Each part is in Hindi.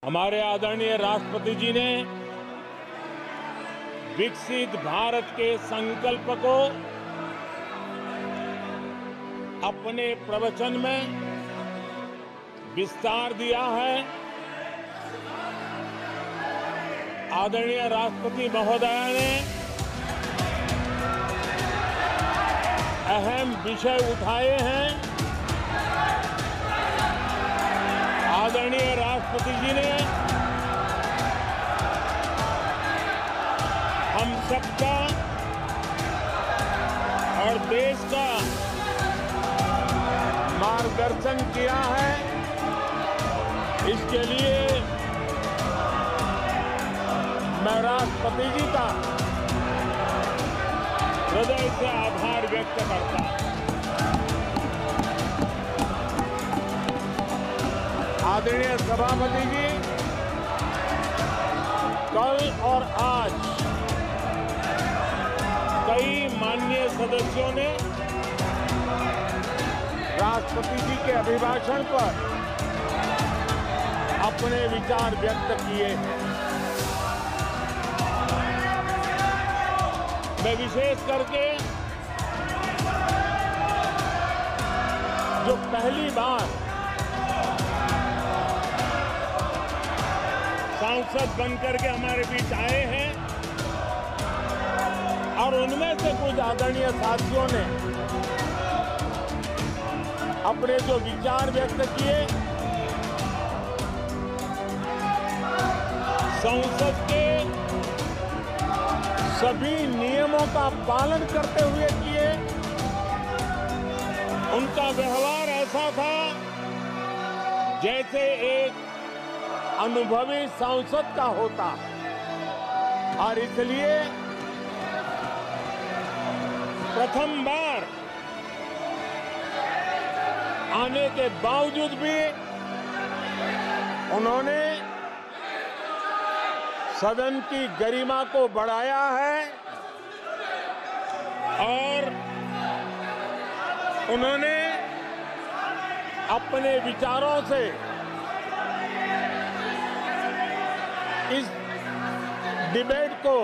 हमारे आदरणीय राष्ट्रपति जी ने विकसित भारत के संकल्प को अपने प्रवचन में विस्तार दिया है। आदरणीय राष्ट्रपति महोदया ने अहम विषय उठाए हैं। आदरणीय राष्ट्रपति जी ने हम सबका और देश का मार्गदर्शन किया है। इसके लिए मैं राष्ट्रपति जी का हृदय से आभार व्यक्त करता हूं। आदरणीय सभापति जी, कल और आज कई माननीय सदस्यों ने राष्ट्रपति जी के अभिभाषण पर अपने विचार व्यक्त किए हैं। मैं विशेष करके जो पहली बार सांसद बनकर के हमारे बीच आए हैं और उनमें से कुछ आदरणीय साथियों ने अपने जो विचार व्यक्त किए, संसद के सभी नियमों का पालन करते हुए किए। उनका व्यवहार ऐसा था जैसे एक अनुभवी सांसद का होता, और इसलिए प्रथम बार आने के बावजूद भी उन्होंने सदन की गरिमा को बढ़ाया है और उन्होंने अपने विचारों से इस डिबेट को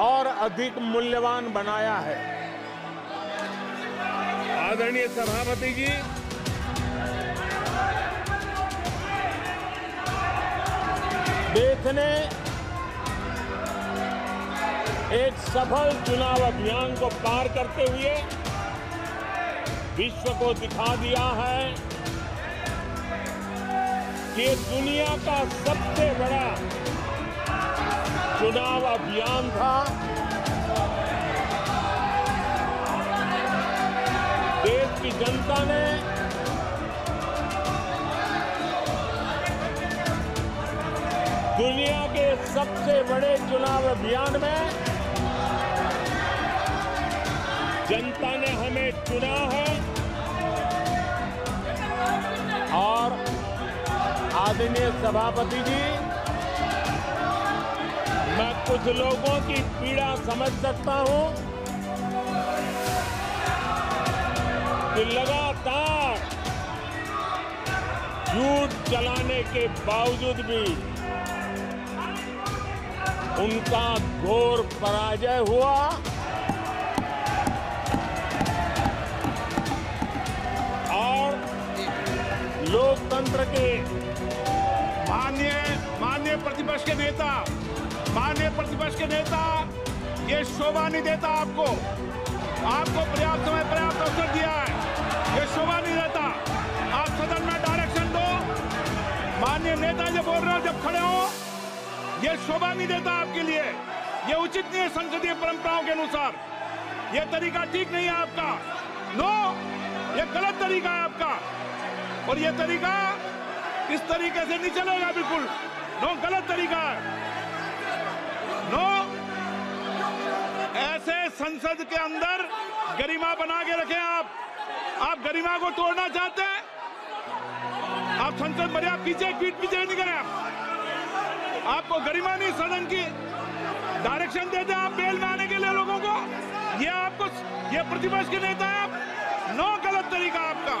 और अधिक मूल्यवान बनाया है। आदरणीय सभापति जी, देश ने एक सफल चुनाव अभियान को पार करते हुए विश्व को दिखा दिया है कि दुनिया का सबसे बड़ा चुनाव अभियान था। देश की जनता ने दुनिया के सबसे बड़े चुनाव अभियान में जनता ने हमें चुना है और आदरणीय सभापति जी, मैं कुछ लोगों की पीड़ा समझ सकता हूं कि लगातार झूठ चलाने के बावजूद भी उनका घोर पराजय हुआ और लोकतंत्र के माननीय प्रतिपक्ष के नेता ये शोभा नहीं देता। आपको पर्याप्त समय पर्याप्त अवसर दिया है, ये शोभा नहीं देता। आप सदन में डायरेक्शन दो। माननीय नेता जब बोल रहे हो, जब खड़े हो, ये शोभा नहीं देता आपके लिए। ये उचित नहीं है संसदीय परंपराओं के अनुसार। ये तरीका ठीक नहीं है आपका। नो, ये गलत तरीका है आपका और ये तरीका इस तरीके से नहीं चलेगा। बिल्कुल नो, गलत तरीका है। नो, ऐसे संसद के अंदर गरिमा बना के रखें। आप गरिमा को तोड़ना चाहते हैं। आप संसद मर्यादा पीछे नहीं करें। आपको गरिमा नहीं, सदन की डायरेक्शन देते हैं आप बेल में आने के लिए लोगों को। ये प्रतिपक्ष के नेता है आप। नो, गलत तरीका आपका।